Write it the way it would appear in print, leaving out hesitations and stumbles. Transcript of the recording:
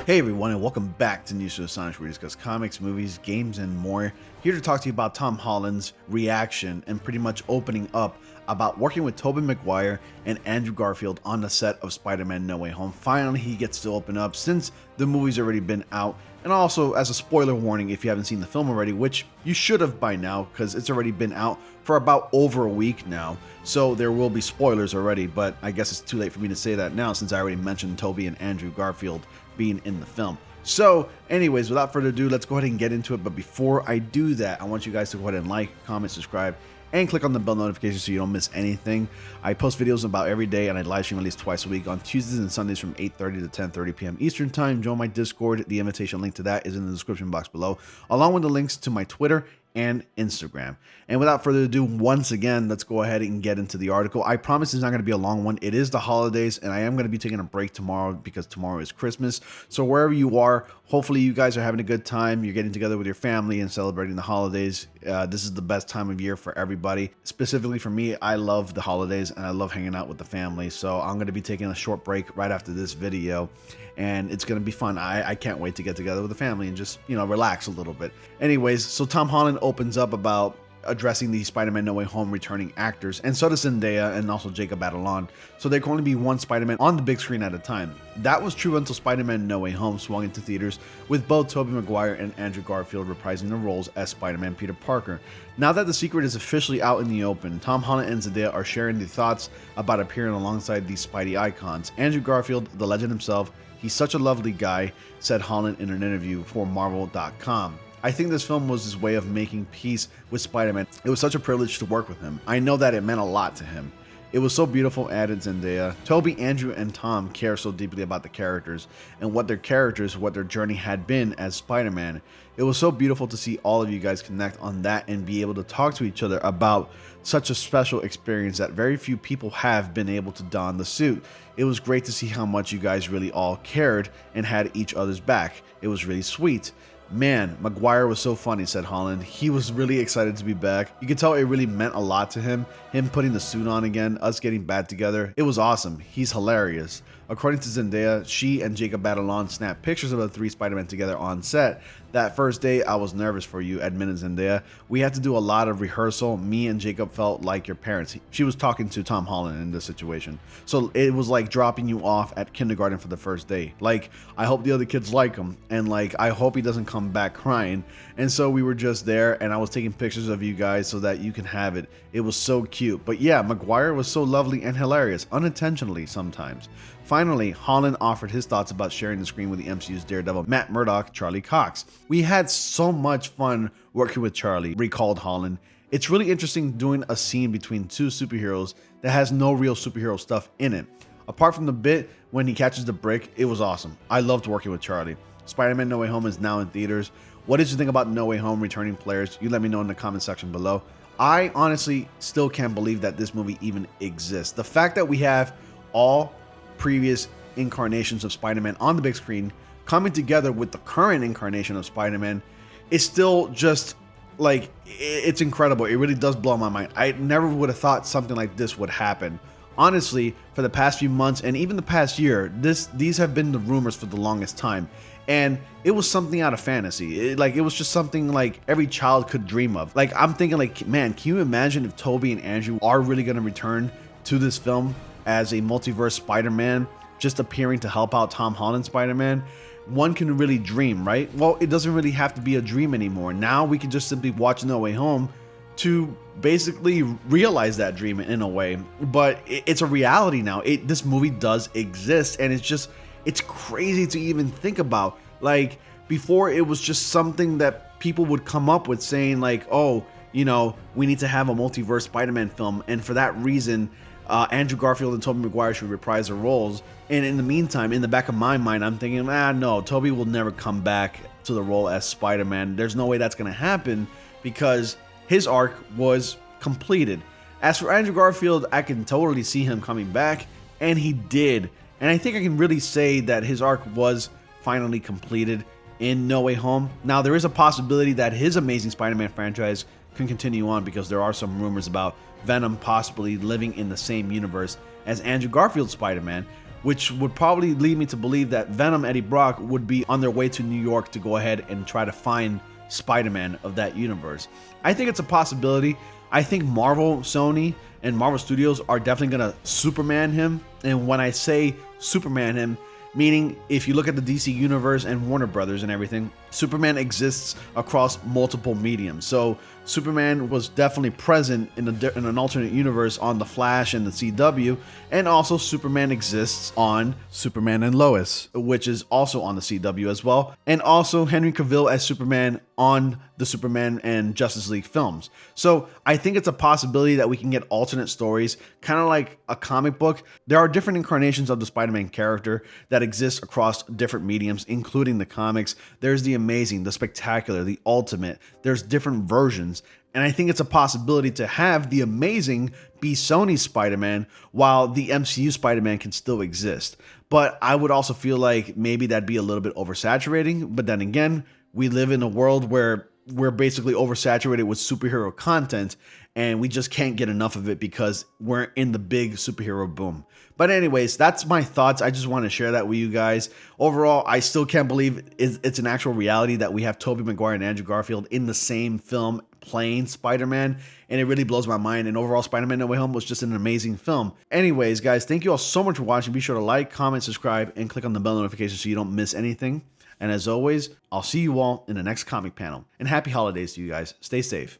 Hey everyone, and welcome back to News to Astonish, where we discuss comics, movies, games, and more. Here to talk to you about Tom Holland's reaction and pretty much opening up about working with Tobey Maguire and Andrew Garfield on the set of Spider-Man No Way Home. Finally, he gets to open up since the movie's already been out. And also, as a spoiler warning, if you haven't seen the film already, which you should have by now because it's already been out for about over a week now. So there will be spoilers already, but I guess it's too late for me to say that now since I already mentioned Tobey and Andrew Garfield being in the film. So anyways, without further ado, let's go ahead and get into it. But before I do that, I want you guys to go ahead and like, comment, subscribe, and click on the bell notification so you don't miss anything. I post videos about every day, and I live stream at least twice a week on Tuesdays and Sundays from 8:30 to 10:30 p.m. Eastern time. Join my Discord. The invitation link to that is in the description box below, along with the links to my Twitter and Instagram. And without further ado, once again, let's go ahead and get into the article. I promise it's not going to be a long one. It is the holidays, and I am going to be taking a break tomorrow because tomorrow is Christmas. So wherever you are, hopefully you guys are having a good time. You're getting together with your family and celebrating the holidays. This is the best time of year for everybody. Specifically for me, I love the holidays and I love hanging out with the family. So I'm going to be taking a short break right after this video, and it's going to be fun. I can't wait to get together with the family and just, relax a little bit. Anyways, so Tom Holland opens up about addressing the Spider-Man No Way Home returning actors, and so does Zendaya and also Jacob Batalon. So there can only be one Spider-Man on the big screen at a time. That was true until Spider-Man No Way Home swung into theaters with both Tobey Maguire and Andrew Garfield reprising their roles as Spider-Man Peter Parker. Now that the secret is officially out in the open, Tom Holland and Zendaya are sharing their thoughts about appearing alongside these Spidey icons. Andrew Garfield, the legend himself, he's such a lovely guy, said Holland in an interview for Marvel.com. I think this film was his way of making peace with Spider-Man. It was such a privilege to work with him. I know that it meant a lot to him. It was so beautiful, added Zendaya. Tobey, Andrew, and Tom care so deeply about the characters and what their journey had been as Spider-Man. It was so beautiful to see all of you guys connect on that and be able to talk to each other about such a special experience that very few people have been able to don the suit. It was great to see how much you guys really all cared and had each other's back. It was really sweet. Man, Maguire was so funny, said Holland. He was really excited to be back. You could tell it really meant a lot to him putting the suit on again, us getting back together. It was awesome. He's hilarious. According to Zendaya, she and Jacob Batalon snapped pictures of the three Spider-Men together on set. That first day, I was nervous for you, admitted Zendaya. We had to do a lot of rehearsal. Me and Jacob felt like your parents. She was talking to Tom Holland in this situation. So it was like dropping you off at kindergarten for the first day. Like, I hope the other kids like him, and like, I hope he doesn't come back crying. And so we were just there, and I was taking pictures of you guys so that you can have it. It was so cute. But yeah, Maguire was so lovely and hilarious, unintentionally sometimes. Finally, Holland offered his thoughts about sharing the screen with the MCU's Daredevil, Matt Murdock, Charlie Cox. We had so much fun working with Charlie, recalled Holland. It's really interesting doing a scene between two superheroes that has no real superhero stuff in it. Apart from the bit when he catches the brick, it was awesome. I loved working with Charlie. Spider-Man No Way Home is now in theaters. What did you think about No Way Home returning players? You let me know in the comment section below. I honestly still can't believe that this movie even exists. The fact that we have all previous incarnations of Spider-Man on the big screen coming together with the current incarnation of Spider-Man is still just like, it's incredible. It really does blow my mind. I never would have thought something like this would happen. Honestly, for the past few months and even the past year, these have been the rumors for the longest time. And it was something out of fantasy. It was just something like every child could dream of. Like, I'm thinking like, man, can you imagine if Tobey and Andrew are really going to return to this film as a multiverse Spider-Man, just appearing to help out Tom Holland Spider-Man? One can really dream, right? Well, it doesn't really have to be a dream anymore. Now we can just simply watch No Way Home to basically realize that dream in a way. But it's a reality now. This movie does exist, and it's crazy to even think about. Like, before, it was just something that people would come up with saying like, oh, we need to have a multiverse Spider-Man film, and for that reason, Andrew Garfield and Tobey Maguire should reprise their roles. And in the meantime, in the back of my mind, I'm thinking, no, Tobey will never come back to the role as Spider-Man. There's no way that's going to happen because his arc was completed. As for Andrew Garfield, I can totally see him coming back, and he did. And I think I can really say that his arc was finally completed in No Way Home. Now, there is a possibility that his Amazing Spider-Man franchise can continue on because there are some rumors about Venom possibly living in the same universe as Andrew Garfield's Spider-Man, which would probably lead me to believe that Venom Eddie Brock would be on their way to New York to go ahead and try to find Spider-Man of that universe. I think it's a possibility. I think Marvel, Sony, and Marvel Studios are definitely going to Superman him. And when I say Superman him, meaning if you look at the DC Universe and Warner Brothers and everything, Superman exists across multiple mediums. So Superman was definitely present in an alternate universe on The Flash and the CW, and also Superman exists on Superman and Lois, which is also on the CW as well, and also Henry Cavill as Superman on the Superman and Justice League films. So I think it's a possibility that we can get alternate stories, kind of like a comic book. There are different incarnations of the Spider-Man character that exist across different mediums, including the comics. There's the Amazing, the Spectacular, the Ultimate. There's different versions. And I think it's a possibility to have the Amazing be Sony's Spider-Man while the MCU Spider-Man can still exist. But I would also feel like maybe that'd be a little bit oversaturating. But then again, we live in a world where we're basically oversaturated with superhero content, and we just can't get enough of it because we're in the big superhero boom. But anyways, that's my thoughts. I just want to share that with you guys. Overall, I still can't believe it's an actual reality that we have Tobey Maguire and Andrew Garfield in the same film playing Spider-Man, and it really blows my mind. And overall, Spider-Man No Way Home was just an amazing film. Anyways, guys, thank you all so much for watching. Be sure to like, comment, subscribe, and click on the bell notification so you don't miss anything. And as always, I'll see you all in the next comic panel. And happy holidays to you guys. Stay safe.